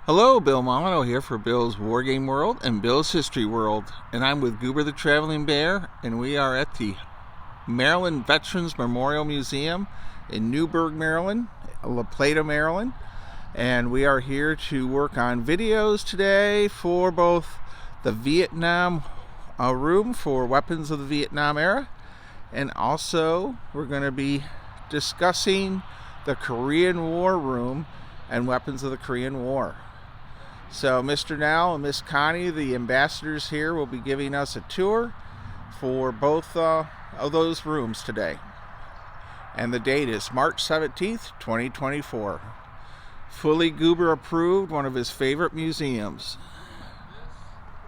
Hello, Bill Molyneux here for Bill's Wargame World and Bill's History World, and I'm with Goober the Traveling Bear, and we are at the Maryland Veterans Memorial Museum in Newburgh, Maryland, La Plata, Maryland, and we are here to work on videos today for both the Vietnam room for weapons of the Vietnam era, and also we're going to be discussing the Korean War room and weapons of the Korean War. So Mr. Now and Miss Connie, the ambassadors here, will be giving us a tour for both of those rooms today. And the date is March 17th, 2024. Fully Goober approved, one of his favorite museums.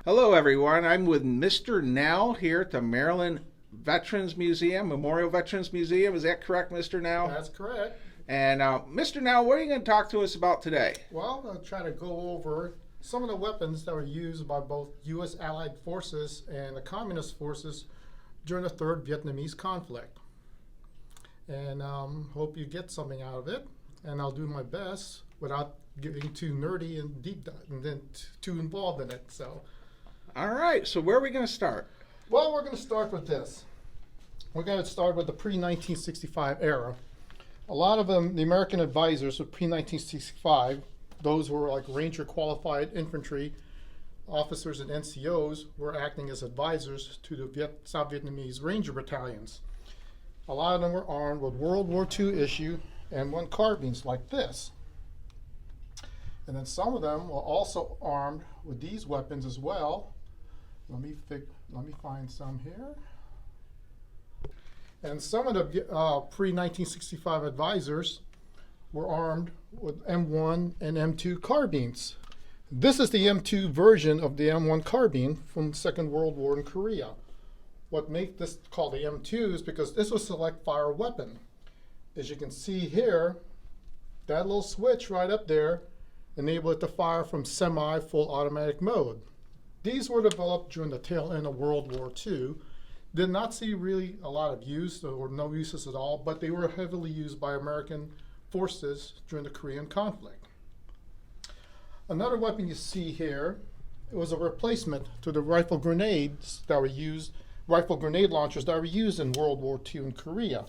Hello everyone, I'm with Mr. Now here at the Maryland Veterans Museum, Memorial Veterans Museum. Is that correct, Mr. Now? That's correct. And Mr. Now, what are you going to talk to us about today? Well, I'll try to go over some of the weapons that were used by both U.S. Allied forces and the Communist forces during the Third Vietnamese conflict. And hope you get something out of it. And I'll do my best without getting too nerdy and deep dive and then too involved in it. So, all right, so where are we going to start? Well, we're going to start with this. We're going to start with the pre-1965 era. A lot of them, the American advisors of pre-1965, those who were like Ranger qualified infantry officers and NCOs, were acting as advisors to the South Vietnamese Ranger battalions. A lot of them were armed with World War II issue M1 carbines like this. And then some of them were also armed with these weapons as well. Let me find some here. And some of the pre-1965 advisors were armed with M1 and M2 carbines. This is the M2 version of the M1 carbine from the Second World War in Korea. What makes this called the M2 is because this was a select fire weapon. As you can see here, that little switch right up there enabled it to fire from semi-full automatic mode. These were developed during the tail end of World War II. Did not see really a lot of use or no uses at all, but they were heavily used by American forces during the Korean conflict. Another weapon you see here, it was a replacement to the rifle grenades that were used, rifle grenade launchers that were used in World War II in Korea.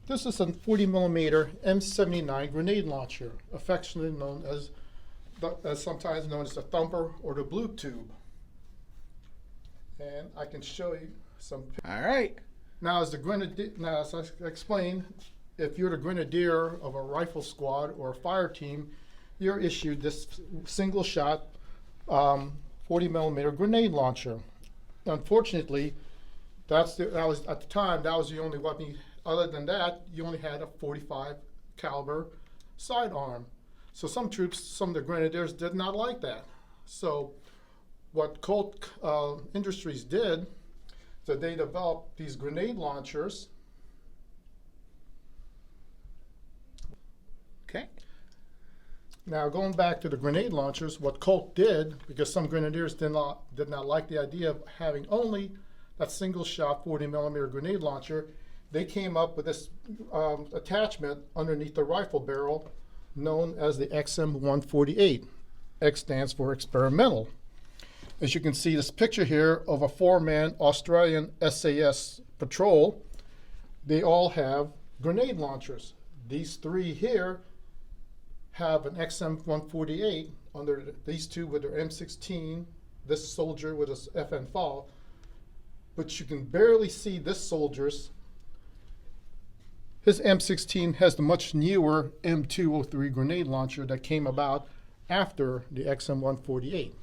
This is a 40mm M79 grenade launcher, affectionately known as sometimes known as the thumper or the blue tube. And I can show you some. All right. Now, as I explained, if you're the grenadier of a rifle squad or a fire team, you're issued this single-shot 40mm grenade launcher. Unfortunately, that was at the time that was the only weapon. Other than that, you only had a .45 caliber sidearm. So some troops, some of the grenadiers, did not like that. So what Colt Industries did, so they developed these grenade launchers. Okay. Now going back to the grenade launchers, what Colt did, because some grenadiers did not like the idea of having only that single shot 40mm grenade launcher, they came up with this attachment underneath the rifle barrel known as the XM148. X stands for experimental. As you can see this picture here of a 4-man Australian SAS patrol, they all have grenade launchers. These three here have an XM148 under these two with their M16, this soldier with his FN FAL, but you can barely see this soldier's. His M16 has the much newer M203 grenade launcher that came about after the XM148.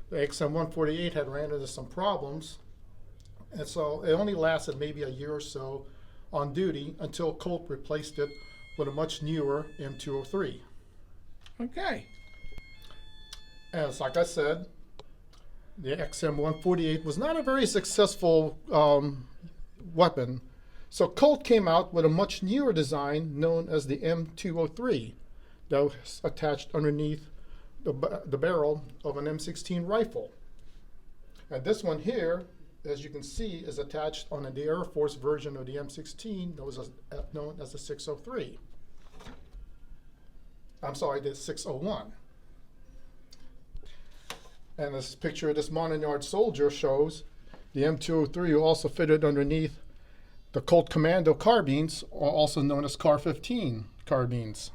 The XM148 had ran into some problems, and so it only lasted maybe a year or so on duty until Colt replaced it with a much newer M203. Okay. As like I said, the XM148 was not a very successful weapon. So Colt came out with a much newer design known as the M203 that was attached underneath the barrel of an M16 rifle. And this one here, as you can see, is attached on the Air Force version of the M16 that was known as the 603. I'm sorry, the 601. And this picture of this Montagnard soldier shows the M203 also fitted underneath the Colt Commando carbines, also known as CAR-15 carbines.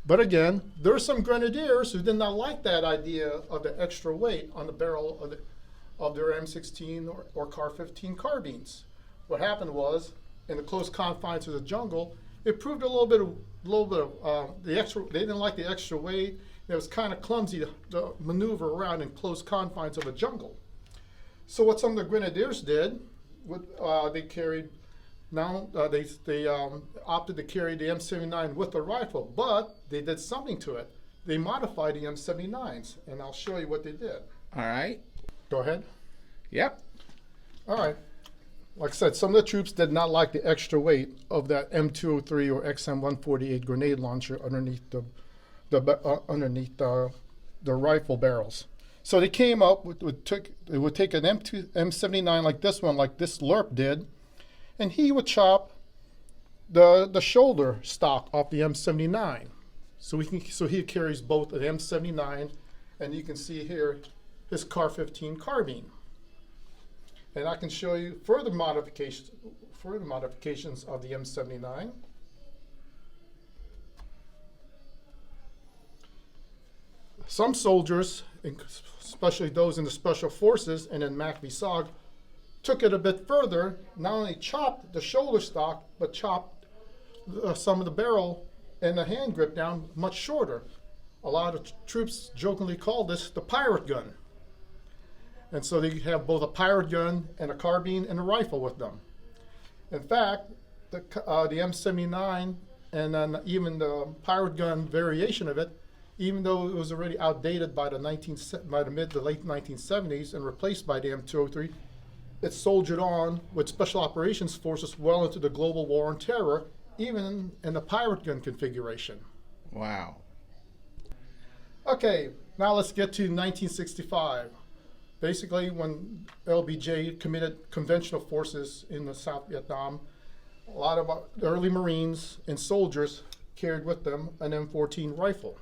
But again, there are some grenadiers who did not like that idea of the extra weight on the barrel of their M16 or CAR-15 carbines. What happened was, in the close confines of the jungle, it proved a little bit of the extra. They didn't like the extra weight. It was kind of clumsy to maneuver around in close confines of a jungle. So what some of the grenadiers did, they carried. Now they opted to carry the M79 with the rifle, but they did something to it. They modified the M79s, and I'll show you what they did. All right. Go ahead. Yep. All right. Like I said, some of the troops did not like the extra weight of that M203 or XM148 grenade launcher underneath the rifle barrels. So they came up they would take an M79 like this one, like this LERP did, and he would chop the shoulder stock off the M79. So he carries both an M79, and you can see here his CAR-15 carbine. And I can show you further modifications of the M79. Some soldiers, especially those in the special forces and in MACV-SOG, took it a bit further, not only chopped the shoulder stock, but chopped some of the barrel and the hand grip down much shorter. A lot of troops jokingly call this the pirate gun. And so they have both a pirate gun and a carbine and a rifle with them. In fact, the M79 and then even the pirate gun variation of it, even though it was already outdated by the mid to late 1970s and replaced by the M203, it soldiered on with special operations forces well into the global war on terror, even in the pirate gun configuration. Wow. Okay, now let's get to 1965. Basically, when LBJ committed conventional forces in the South Vietnam, a lot of early Marines and soldiers carried with them an M14 rifle.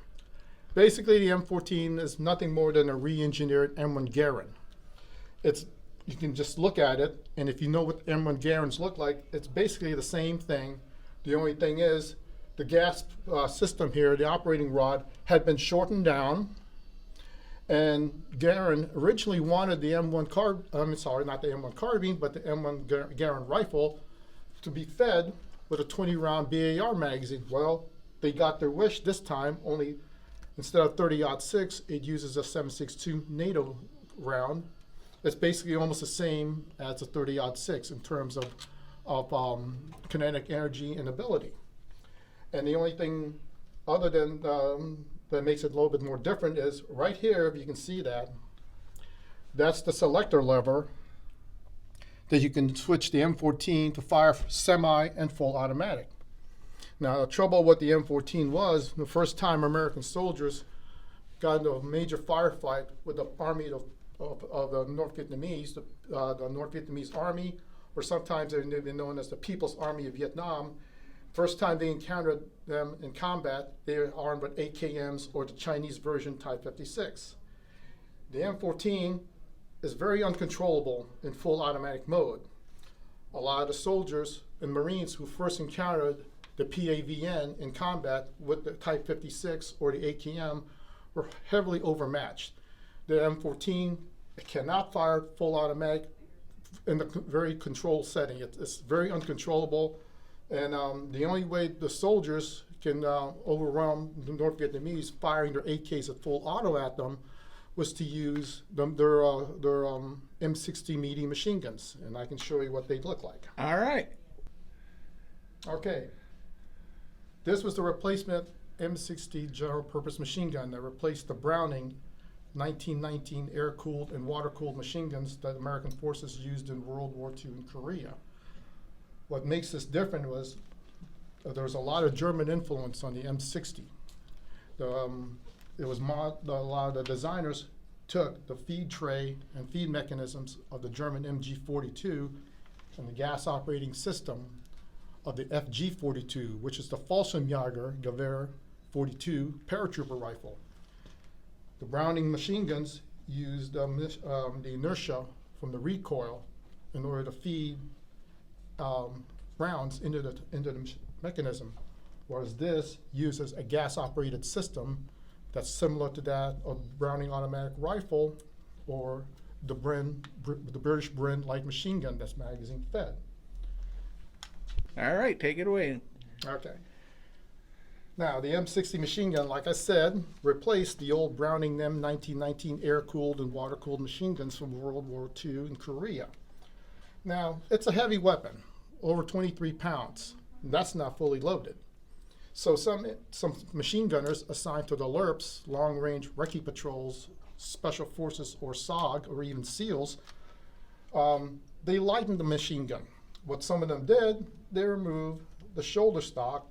Basically, the M14 is nothing more than a re-engineered M1 Garand. You can just look at it, and if you know what M1 Garands look like, it's basically the same thing. The only thing is, the gas system here, the operating rod, had been shortened down. And Garand originally wanted the not the M1 carbine, but the M1 Garand rifle to be fed with a 20-round BAR magazine. Well, they got their wish this time, only instead of 30-06, it uses a 7.62 NATO round. It's basically almost the same as a 30-06 in terms of kinetic energy and ability. And the only thing other than that makes it a little bit more different is right here, if you can see that, that's the selector lever that you can switch the M14 to fire semi and full automatic. Now, the trouble with the M14 was the first time American soldiers got into a major firefight with the army of the North Vietnamese, the North Vietnamese Army, or sometimes they've been known as the People's Army of Vietnam. First time they encountered them in combat, they were armed with AKMs or the Chinese version Type 56. The M14 is very uncontrollable in full automatic mode. A lot of the soldiers and Marines who first encountered the PAVN in combat with the Type 56 or the AKM were heavily overmatched. The M14 cannot fire full automatic in the very controlled setting. It's very uncontrollable. And the only way the soldiers can overwhelm the North Vietnamese firing their AKs at full auto at them was to use their M60 medium machine guns. And I can show you what they look like. All right. Okay. This was the replacement M60 general purpose machine gun that replaced the Browning 1919 air-cooled and water-cooled machine guns that American forces used in World War II in Korea. What makes this different was there was a lot of German influence on the M60. A lot of the designers took the feed tray and feed mechanisms of the German MG42 and the gas operating system of the FG42, which is the Fallschirmjäger Gewehr 42 paratrooper rifle. The Browning machine guns used the inertia from the recoil in order to feed rounds into the mechanism, whereas this uses a gas-operated system that's similar to that of Browning automatic rifle or the British Bren light machine gun that's magazine fed. All right, take it away. Okay. Now, the M60 machine gun, like I said, replaced the old Browning M1919 air-cooled and water-cooled machine guns from World War II in Korea. Now, it's a heavy weapon, over 23 pounds. That's not fully loaded. So some machine gunners assigned to the LRPs, long-range recce patrols, special forces, or SOG, or even SEALs, they lightened the machine gun. What some of them did, they removed the shoulder stock,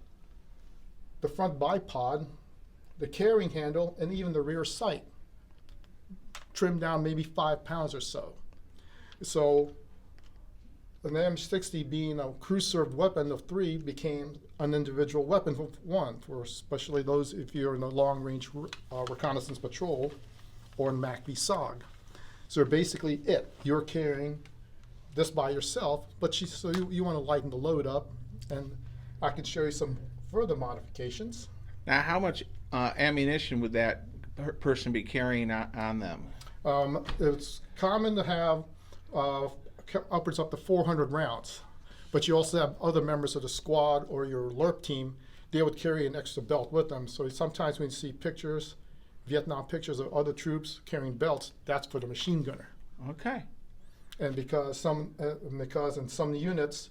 the front bipod, the carrying handle, and even the rear sight, trimmed down maybe 5 pounds or so. So an M60 being a crew-served weapon of 3 became an individual weapon of 1, for especially those if you're in a long-range reconnaissance patrol or in MACV SOG. So basically you're carrying this by yourself, but so you want to lighten the load up, and I can show you some further modifications. Now, how much ammunition would that person be carrying on them? It's common to have upwards up to 400 rounds, but you also have other members of the squad or your LRP team, they would carry an extra belt with them. So sometimes when you see pictures, Vietnam pictures of other troops carrying belts, that's for the machine gunner. Okay. And because in some units,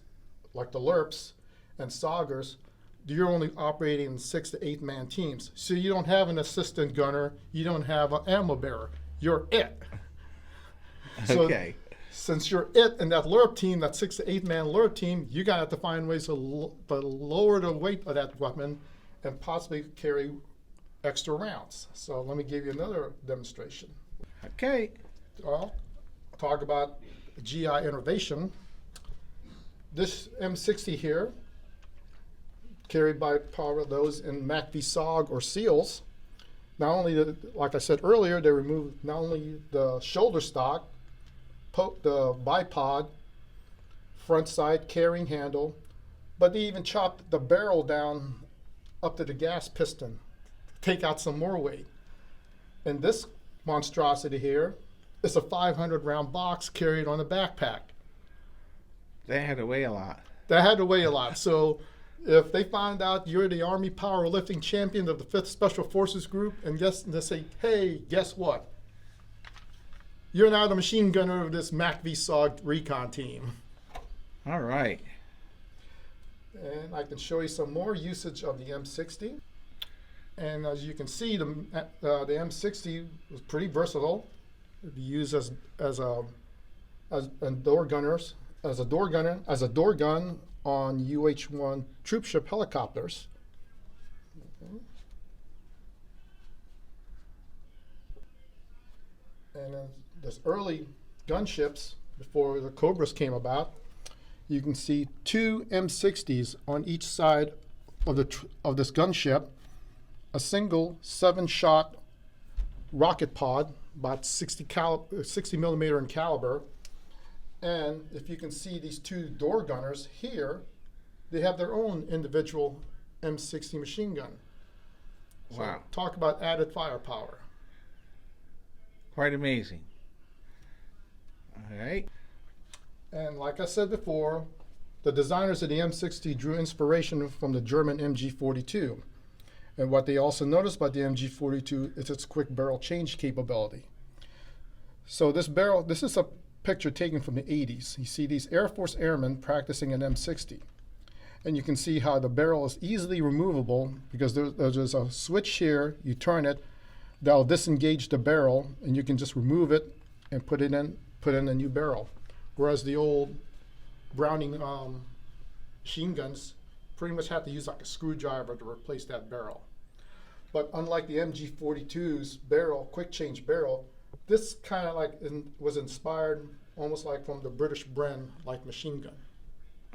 like the LRPs and SOGers, you're only operating in 6 to 8 man teams. So you don't have an assistant gunner, you don't have an ammo bearer. You're it. So Okay. since you're it in that LRP team, that 6 to 8 man LRP team, you got to find ways to lower the weight of that weapon and possibly carry extra rounds. So let me give you another demonstration. Okay. Well, talk about GI innovation. This M60 here, carried by probably those in MACV SOG or SEALs, not only, like I said earlier, they removed not only the shoulder stock, the bipod, front side carrying handle, but they even chopped the barrel down up to the gas piston, take out some more weight. And this monstrosity here is a 500 round box carried on a backpack. They had to weigh a lot. That had to weigh a lot. So if they find out you're the Army powerlifting champion of the 5th Special Forces Group, and they say, hey, guess what? You're now the machine gunner of this MACV SOG recon team. All right. And I can show you some more usage of the M60. And as you can see, the M60 was pretty versatile. It'd be used as a door gunner on UH-1 troopship helicopters. Okay. And this early gunships, before the Cobras came about, you can see 2 M60s on each side of this gunship, a single 7-shot rocket pod, about 60 millimeter in caliber. And if you can see these 2 door gunners here, they have their own individual M60 machine gun. So Wow. talk about added firepower. Quite amazing. All right. And like I said before, the designers of the M60 drew inspiration from the German MG42. And what they also noticed about the MG42 is its quick barrel change capability. So this is a picture taken from the 80s. You see these Air Force airmen practicing an M60. And you can see how the barrel is easily removable because there's a switch here, you turn it, that'll disengage the barrel, and you can just remove it and put in a new barrel. Whereas the old Browning machine guns pretty much had to use like a screwdriver to replace that barrel. But unlike the MG42's barrel, quick change barrel, this kind of like was inspired almost like from the British Bren light machine gun.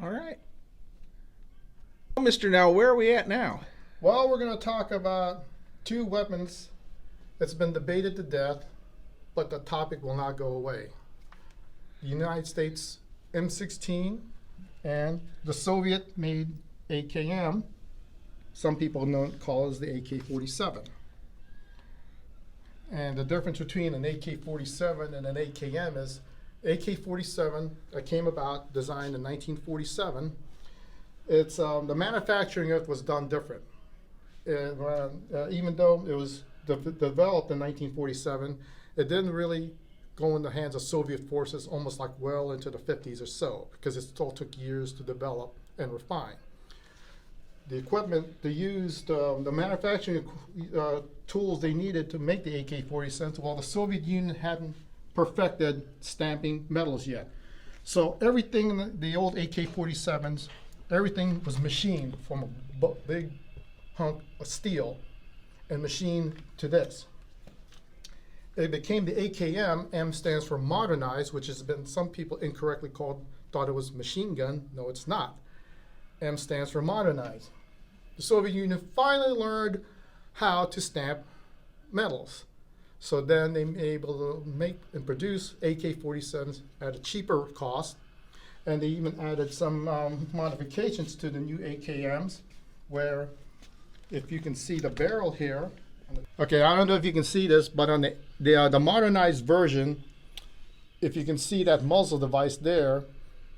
All right. Well, Mr. Now, where are we at now? Well, we're going to talk about 2 weapons It's been debated to death, but the topic will not go away. The United States M16 and the Soviet-made AKM, some people call it the AK-47. And the difference between an AK-47 and an AKM is AK-47 came about, designed in 1947. It's the manufacturing of it was done different. Even though it was developed in 1947, it didn't really go in the hands of Soviet forces almost like well into the 50s or so, because it still took years to develop and refine. The equipment they used, the manufacturing tools they needed to make the AK-47, well, the Soviet Union hadn't perfected stamping metals yet. So everything in the old AK-47s, everything was machined from a big hunk of steel and machined to this. It became the AKM. M stands for modernized, which has been some people incorrectly thought it was machine gun. No, it's not. M stands for modernized. The Soviet Union finally learned how to stamp metals. So then they were able to make and produce AK-47s at a cheaper cost. And they even added some modifications to the new AKMs, where if you can see the barrel here. Okay, I don't know if you can see this, but on the modernized version, if you can see that muzzle device there,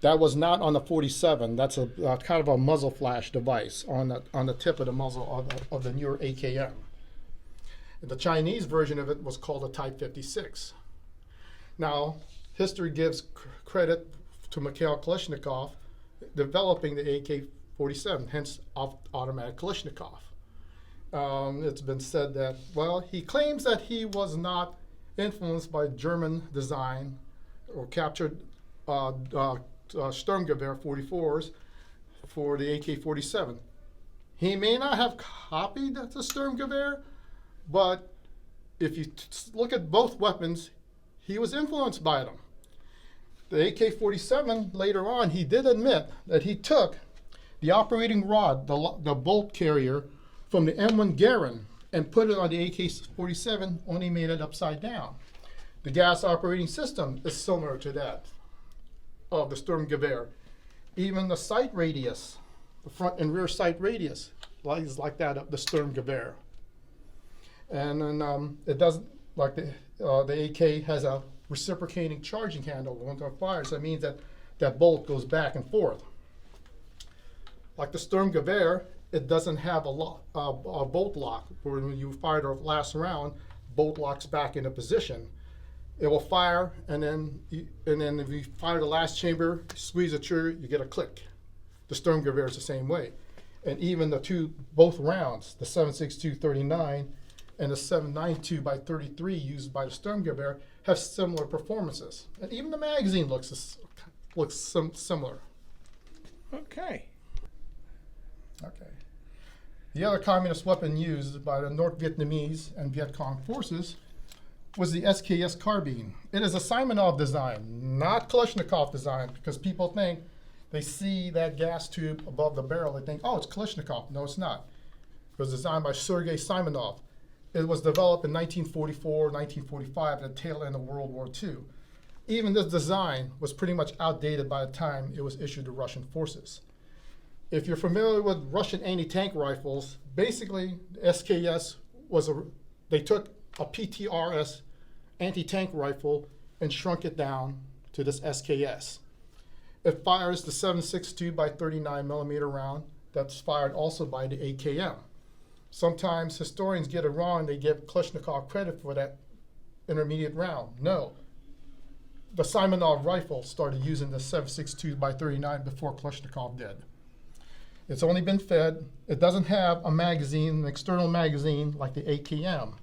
that was not on the 47. That's a kind of a muzzle flash device on the tip of the muzzle of the newer AKM. The Chinese version of it was called a Type 56. Now, history gives credit to Mikhail Kalashnikov developing the AK-47, hence automatic Kalashnikov. It's been said that, well, he claims that he was not influenced by German design or captured Sturmgewehr 44s for the AK-47. He may not have copied the Sturmgewehr, but if you look at both weapons, he was influenced by them. The AK-47, later on, he did admit that he took the operating rod, the bolt carrier, from the M1 Garand and put it on the AK-47, only made it upside down. The gas operating system is similar to that of the Sturmgewehr. Even the sight radius, the front and rear sight radius, is like that of the Sturmgewehr. And then it doesn't, like the AK has a reciprocating charging handle when it fires. That means that that bolt goes back and forth. Like the Sturmgewehr, it doesn't have a bolt lock, where when you fire the last round, bolt locks back into position. It will fire, and then if you fire the last chamber, squeeze the trigger, you get a click. The Sturmgewehr is the same way. And even both rounds, the 7.62-39 and the 7.92x33 used by the Sturmgewehr, have similar performances. And even the magazine looks similar. Okay. The other communist weapon used by the North Vietnamese and Viet Cong forces was the SKS carbine. It is a Simonov design, not Kalashnikov design, because people think they see that gas tube above the barrel, they think, oh, it's Kalashnikov. No, it's not. It was designed by Sergei Simonov. It was developed in 1944, 1945, at the tail end of World War II. Even this design was pretty much outdated by the time it was issued to Russian forces. If you're familiar with Russian anti-tank rifles, basically SKS they took a PTRS anti-tank rifle and shrunk it down to this SKS. It fires the 7.62x39 millimeter round that's fired also by the AKM. Sometimes historians get it wrong. They give Kalashnikov credit for that intermediate round. No. The Simonov rifle started using the 7.62x39 before Kalashnikov did. It's only been fed. It doesn't have a magazine, an external magazine like the AKM.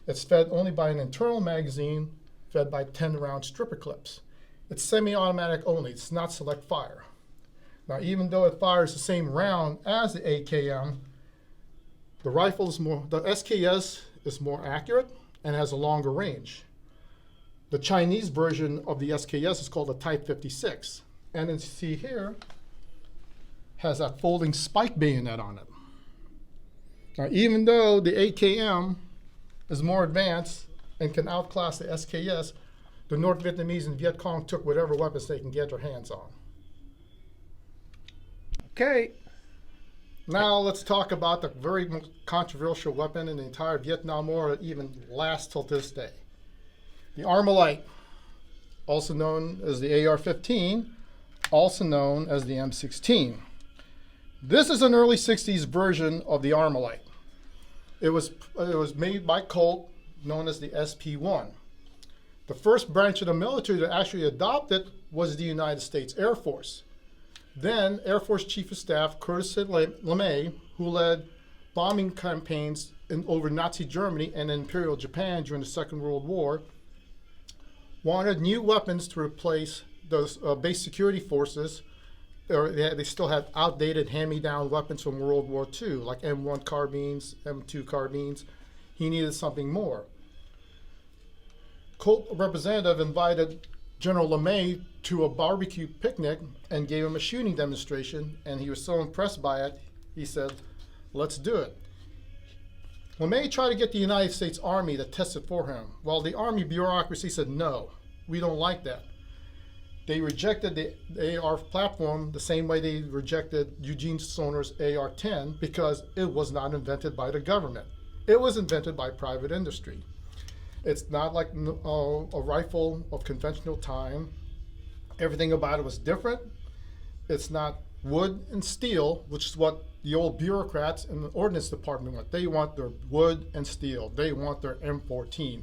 It's fed only by an internal magazine fed by 10-round stripper clips. It's semi-automatic only. It's not select fire. Now, even though it fires the same round as the AKM, the SKS is more accurate and has a longer range. The Chinese version of the SKS is called the Type 56. And as you see here, has that folding spike bayonet on it. Now, even though the AKM is more advanced and can outclass the SKS, the North Vietnamese and Viet Cong took whatever weapons they can get their hands on. Okay. Now let's talk about the very most controversial weapon in the entire Vietnam War that even lasts till this day. The Armalite, also known as the AR-15, also known as the M16. This is an early 60s version of the Armalite. It was made by Colt, known as the SP-1. The first branch of the military to actually adopt it was the United States Air Force. Then Air Force Chief of Staff Curtis LeMay, who led bombing campaigns over Nazi Germany and Imperial Japan during the Second World War, wanted new weapons to replace those base security forces. They still had outdated hand-me-down weapons from World War II, like M1 carbines, M2 carbines. He needed something more. Colt representative invited General LeMay to a barbecue picnic and gave him a shooting demonstration, and he was so impressed by it, he said, let's do it. LeMay tried to get the United States Army to test it for him. Well, the Army bureaucracy said, no, we don't like that. They rejected the AR platform the same way they rejected Eugene Sonner's AR-10 because it was not invented by the government. It was invented by private industry. It's not like a rifle of conventional time. Everything about it was different. It's not wood and steel, which is what the old bureaucrats in the Ordnance Department want. They want their wood and steel. They want their M14.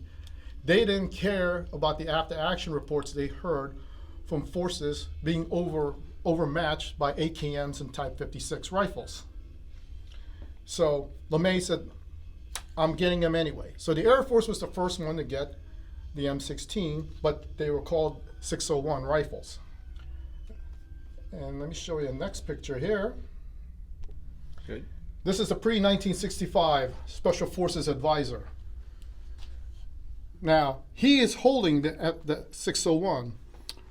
They didn't care about the after-action reports they heard from forces being overmatched by AKMs and Type 56 rifles. So LeMay said, I'm getting them anyway. So the Air Force was the first one to get the M16, but they were called 601 rifles. And let me show you the next picture here. Good. This is the pre-1965 Special Forces advisor. Now, he is holding the 601.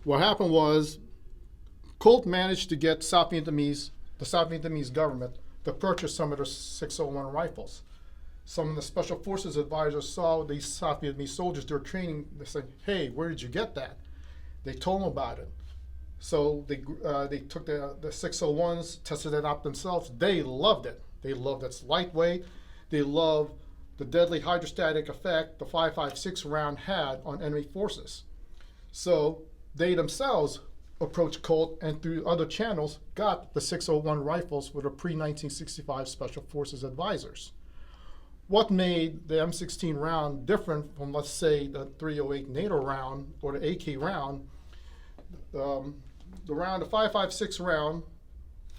What happened was Colt managed to get the South Vietnamese government to purchase some of the 601 rifles. Some of the Special Forces advisors saw these South Vietnamese soldiers they were training. They said, hey, where did you get that? They told them about it. So they took the 601s, tested it out themselves. They loved it. They loved its lightweight. They loved the deadly hydrostatic effect the 5.56 round had on enemy forces. So they themselves approached Colt and through other channels got the 601 rifles with the pre-1965 Special Forces advisors. What made the M16 round different from, let's say, the 308 NATO round or the AK round, the 5.56 round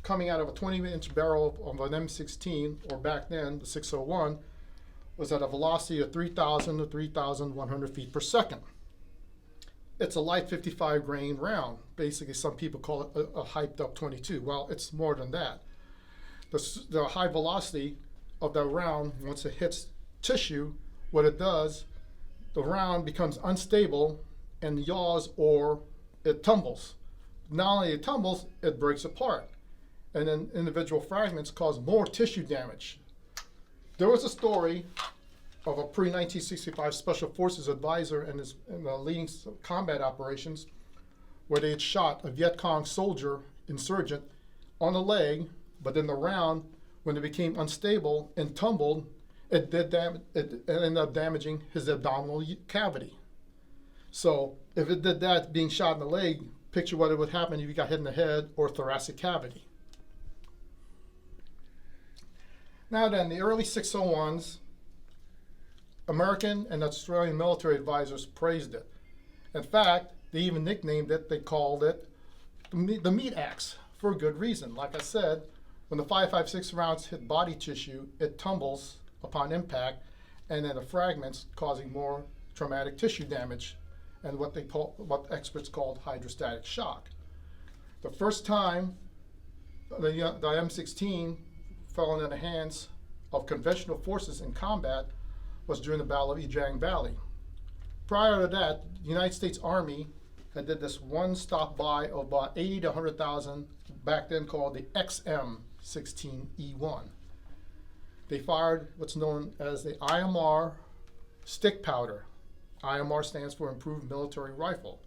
coming out of a 20-inch barrel of an M16, or back then, the 601, was at a velocity of 3,000 to 3,100 feet per second. It's a light 55 grain round. Basically, some people call it a hyped up 22. Well, it's more than that. The high velocity of that round, once it hits tissue, what it does, the round becomes unstable and yaws or it tumbles. Not only it tumbles, it breaks apart. And then individual fragments cause more tissue damage. There was a story of a pre-1965 Special Forces advisor and leading combat operations where they had shot a Viet Cong soldier, insurgent, on the leg, but then the round, when it became unstable and tumbled, it ended up damaging his abdominal cavity. So if it did that being shot in the leg, picture what it would happen if you got hit in the head or thoracic cavity. Now then, the early 601s, American and Australian military advisors praised it. In fact, they even nicknamed it, they called it the meat axe for a good reason. Like I said, when the 5.56 rounds hit body tissue, it tumbles upon impact, and then the fragments causing more traumatic tissue damage and what experts called hydrostatic shock. The first time the M16 fell into the hands of conventional forces in combat was during the Battle of Ejang Valley. Prior to that, the United States Army had did this one stop buy of about 80 to 100,000, back then called the XM16E1. They fired what's known as the IMR stick powder. IMR stands for Improved Military Rifle.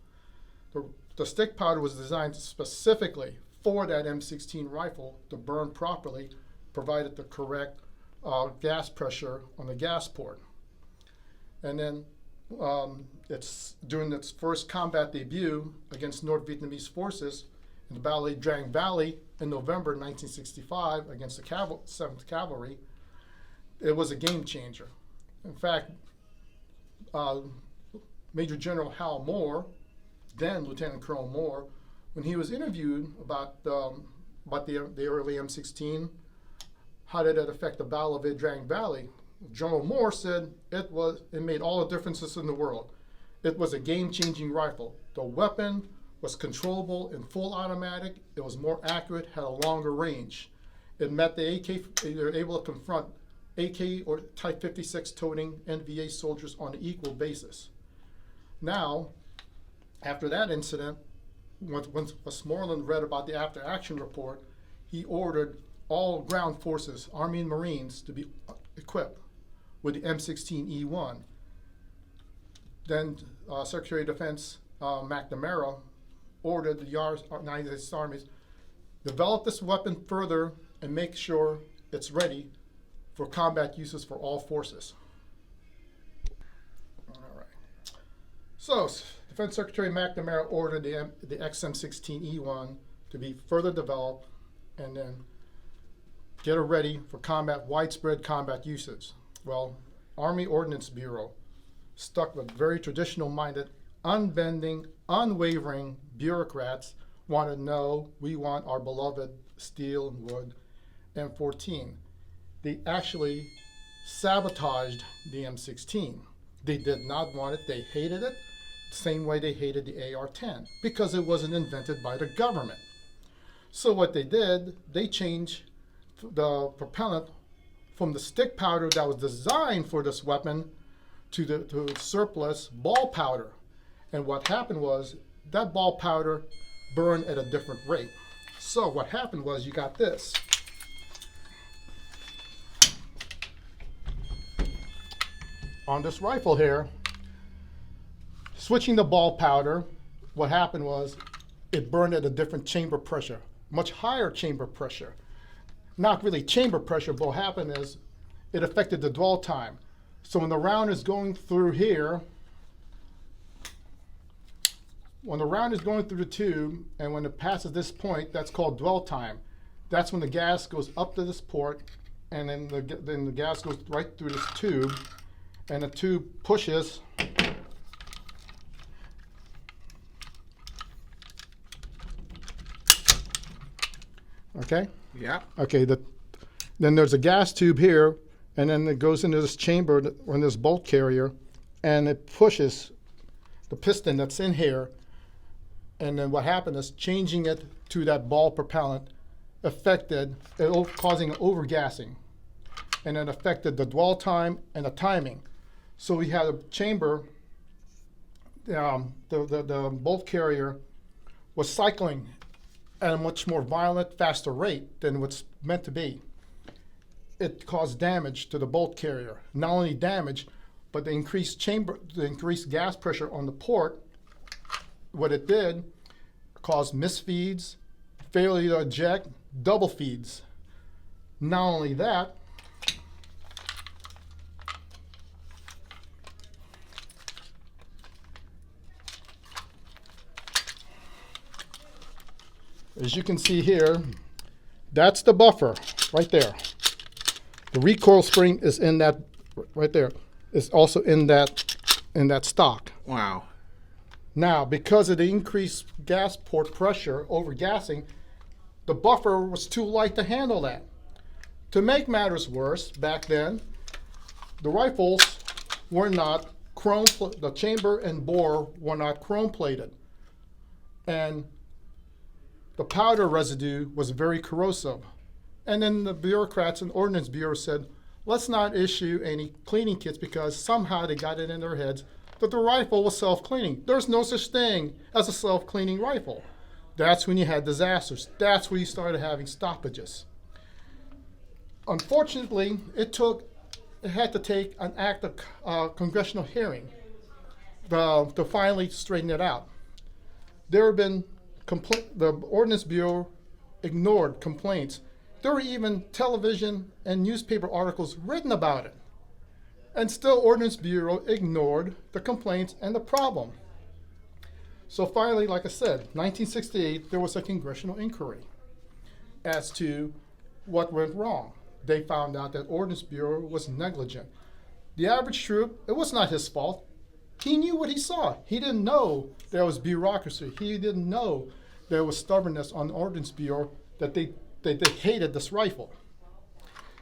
The stick powder was designed specifically for that M16 rifle to burn properly, provided the correct gas pressure on the gas port. And then it's during its first combat debut against North Vietnamese forces in the Battle of Drang Valley in November 1965 against the 7th Cavalry, it was a game changer. In fact, Major General Hal Moore, then Lieutenant Colonel Moore, when he was interviewed about the early M16, how did it affect the Battle of Drang Valley? General Moore said it made all the differences in the world. It was a game-changing rifle. The weapon was controllable in full automatic. It was more accurate, had a longer range. It met the AK. They were able to confront AK or Type 56 toting NVA soldiers on an equal basis. Now, after that incident, when Westmoreland read about the after-action report, he ordered all ground forces, Army and Marines, to be equipped with the M16E1. Then Secretary of Defense McNamara ordered the United States Armies develop this weapon further and make sure it's ready for combat uses for all forces. All right. So Defense Secretary McNamara ordered the XM16E1 to be further developed and then get it ready for widespread combat usage. Well, Army Ordnance Bureau stuck with very traditional-minded, unbending, unwavering bureaucrats wanted to know, we want our beloved steel and wood M14. They actually sabotaged the M16. They did not want it. They hated it the same way they hated the AR-10 because it wasn't invented by the government. So what they did, they changed the propellant from the stick powder that was designed for this weapon to surplus ball powder. And what happened was that ball powder burned at a different rate. So what happened was you got this. On this rifle here, switching the ball powder, what happened was it burned at a different chamber pressure, much higher chamber pressure. Not really chamber pressure, but what happened is it affected the dwell time. So when the round is going through here, when the round is going through the tube and when it passes this point, that's called dwell time. That's when the gas goes up to this port and then the gas goes right through this tube and the tube pushes okay? Yeah. Okay, then there's a gas tube here, and then it goes into this chamber on this bolt carrier, and it pushes the piston that's in here, and then what happened is changing it to that ball propellant affected, causing overgassing, and it affected the dwell time and the timing. So we had a chamber, the bolt carrier was cycling at a much more violent, faster rate than what's meant to be. It caused damage to the bolt carrier. Not only damage, but the increased gas pressure on the port, what it did, caused misfeeds, failure to eject, double feeds. Not only that, as you can see here, that's the buffer right there. The recoil spring is in that right there. It's also in that stock. Wow. Now, because of the increased gas port pressure, overgassing, the buffer was too light to handle that. To make matters worse, back then, the rifles were not chrome. The chamber and bore were not chrome plated, and the powder residue was very corrosive. And then the bureaucrats and Ordnance Bureau said, let's not issue any cleaning kits because somehow they got it in their heads that the rifle was self-cleaning. There's no such thing as a self-cleaning rifle. That's when you had disasters. That's when you started having stoppages. Unfortunately, it took it had to take an act of congressional hearing to finally straighten it out. There have been the Ordnance Bureau ignored complaints. There were even television and newspaper articles written about it. And still Ordnance Bureau ignored the complaints and the problem. So finally, like I said, 1968, there was a congressional inquiry as to what went wrong. They found out that Ordnance Bureau was negligent. The average troop, it was not his fault. He knew what he saw. He didn't know there was bureaucracy. He didn't know there was stubbornness on the Ordnance Bureau, that they hated this rifle.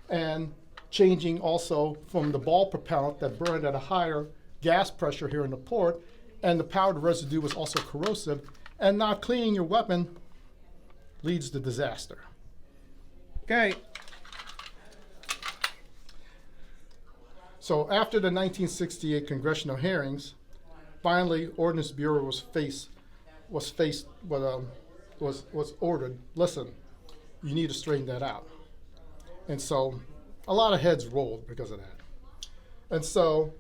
And changing also from the ball propellant that burned at a higher gas pressure here in the port, and the powder residue was also corrosive, and not cleaning your weapon leads to disaster. Okay. So after the 1968 congressional hearings, finally Ordnance Bureau was ordered, listen, you need to straighten that out. And so a lot of heads rolled because of that. And so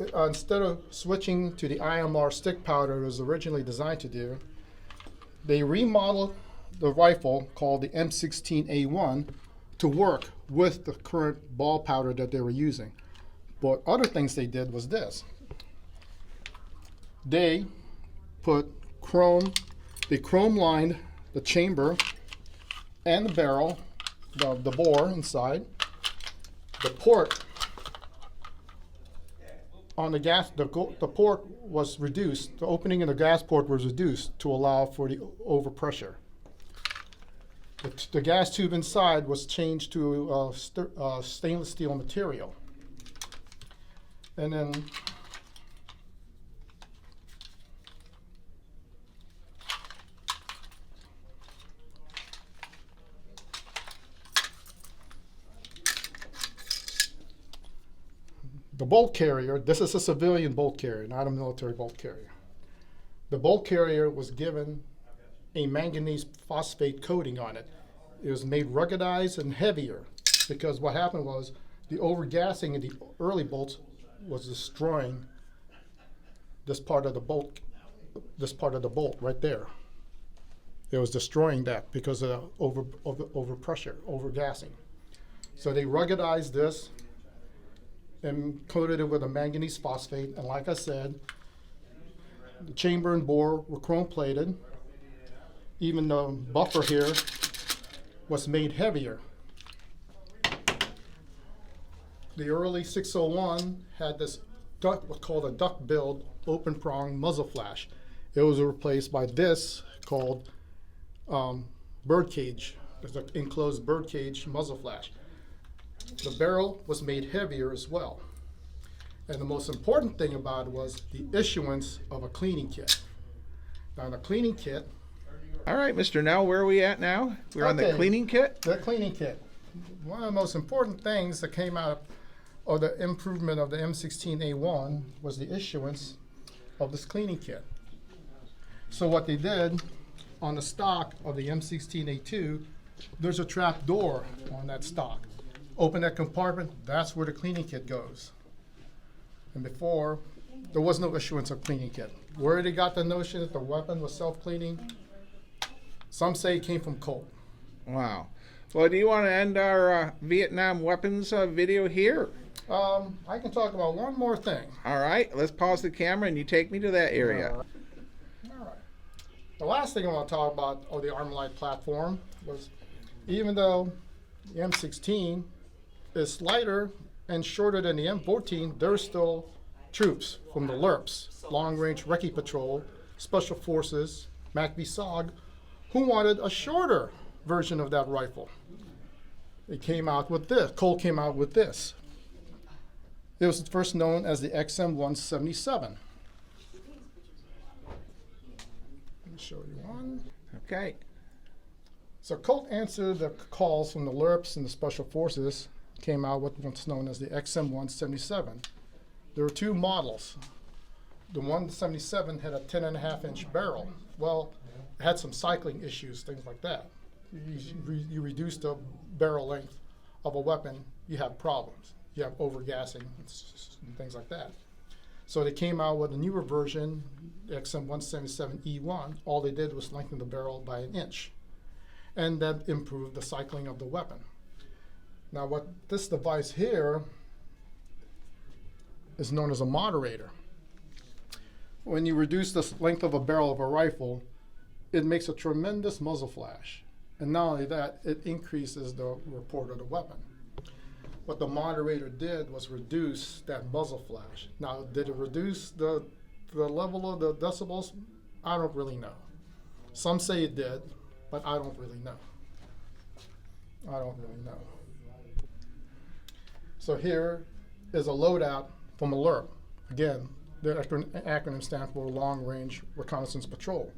instead of switching to the IMR stick powder it was originally designed to do, they remodeled the rifle called the M16A1 to work with the current ball powder that they were using. But other things they did was this. They put they chrome lined the chamber and the barrel, the bore inside. The port on the gas, the port was reduced, the opening in the gas port was reduced to allow for the overpressure. The gas tube inside was changed to stainless steel material. And then the bolt carrier, this is a civilian bolt carrier, not a military bolt carrier. The bolt carrier was given a manganese phosphate coating on it. It was made ruggedized and heavier because what happened was the overgassing in the early bolts was destroying this part of the bolt right there. It was destroying that because of the overpressure, overgassing. So they ruggedized this and coated it with a manganese phosphate. And like I said, the chamber and bore were chrome plated. Even the buffer here was made heavier. The early 601 had this what's called a duck-billed open prong muzzle flash. It was replaced by this called bird cage. There's an enclosed bird cage muzzle flash. The barrel was made heavier as well. And the most important thing about it was the issuance of a cleaning kit. Now the cleaning kit. All right, Mr. Nell, where are we at now? We're on the cleaning kit? The cleaning kit. One of the most important things that came out of the improvement of the M16A1 was the issuance of this cleaning kit. So what they did on the stock of the M16A2, there's a trap door on that stock. Open that compartment, that's where the cleaning kit goes. And before, there was no issuance of cleaning kit. Where they got the notion that the weapon was self-cleaning, some say it came from Colt. Wow. Well, do you want to end our Vietnam weapons video here? I can talk about one more thing. All right, let's pause the camera and you take me to that area. All right. The last thing I want to talk about of the Armalite platform was, even though the M16 is lighter and shorter than the M14, there's still troops from the LRPS, Long Range Recce Patrol, Special Forces, MACV-SOG, who wanted a shorter version of that rifle. It came out with this. Colt came out with this. It was first known as the XM177. Let me show you one. Okay. So Colt answered the calls from the LRPS and the Special Forces, came out with what's known as the XM177. There were two models. The 177 had a 10.5-inch barrel. Well, it had some cycling issues, things like that. You reduce the barrel length of a weapon, you have problems. you have overgassing and things like that. So they came out with a newer version, XM177E1. All they did was lengthen the barrel by an inch, and that improved the cycling of the weapon. Now what this device here is known as a moderator. When you reduce the length of a barrel of a rifle, it makes a tremendous muzzle flash. And not only that, it increases the report of the weapon. What the moderator did was reduce that muzzle flash. Now, did it reduce the level of the decibels? I don't really know. Some say it did, but I don't really know. I don't really know. So here is a loadout from ALERP. Again, the acronym stands for Long Range Reconnaissance Patrol.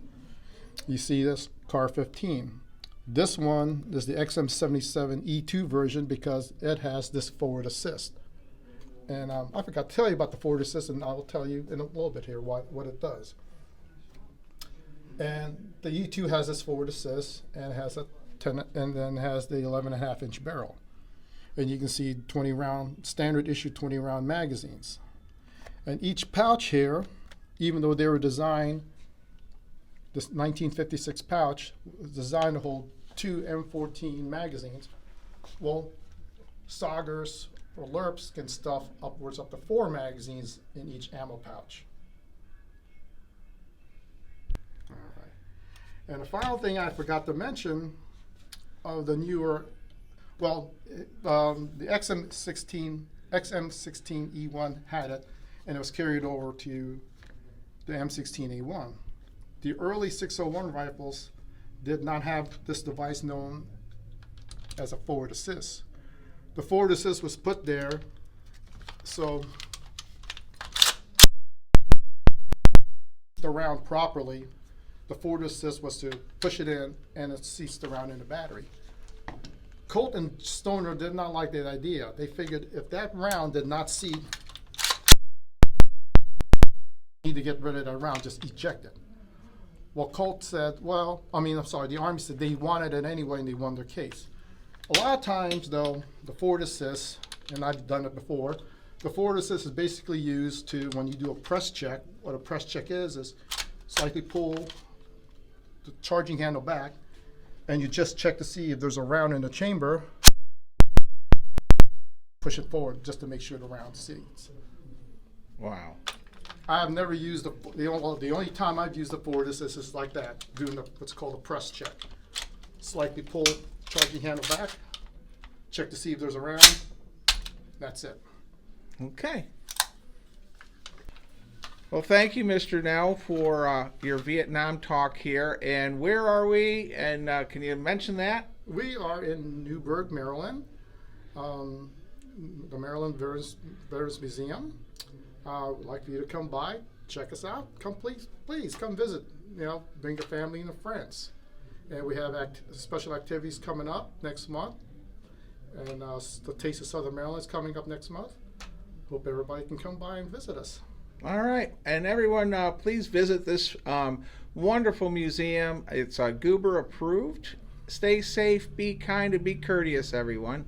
You see this, CAR 15. This one is the XM77E2 version because it has this forward assist. And I forgot to tell you about the forward assist, and I'll tell you in a little bit here what it does. And the E2 has this forward assist, and has a 10, and then has the 11.5-inch barrel. And you can see 20 round, standard issue 20 round magazines. And each pouch here, even though they were designed, this 1956 pouch was designed to hold 2 M14 magazines. Well, Saugers or LERPs can stuff upwards up to 4 magazines in each ammo pouch. All right. And the final thing I forgot to mention of the newer, well, the XM16E1 had it, and it was carried over to the M16A1. The early 601 rifles did not have this device known as a forward assist. The forward assist was put there so the round properly. The forward assist was to push it in and it seats the round in the battery. Colt and Stoner did not like that idea. They figured if that round did not seat, need to get rid of that round, just eject it. Well, Colt said, the Army said they wanted it anyway and they won their case. A lot of times, though, the forward assist, and I've done it before, the forward assist is basically used to, when you do a press check, what a press check is slightly pull the charging handle back, and you just check to see if there's a round in the chamber, push it forward just to make sure the round seats. Wow. I have never used the only time I've used the forward assist is like that, doing what's called a press check. Slightly pull charging handle back, check to see if there's a round. That's it. Okay. Well, thank you, Mr. Nell, for your Vietnam talk here. And where are we? And can you mention that? We are in Newburgh, Maryland, the Maryland Veterans Museum. We'd like for you to come by, check us out. Come, please come visit. Bring your family and friends. And we have special activities coming up next month. And the Taste of Southern Maryland is coming up next month. Hope everybody can come by and visit us. All right. And everyone, please visit this wonderful museum. It's Goober approved. Stay safe, be kind, and be courteous, everyone.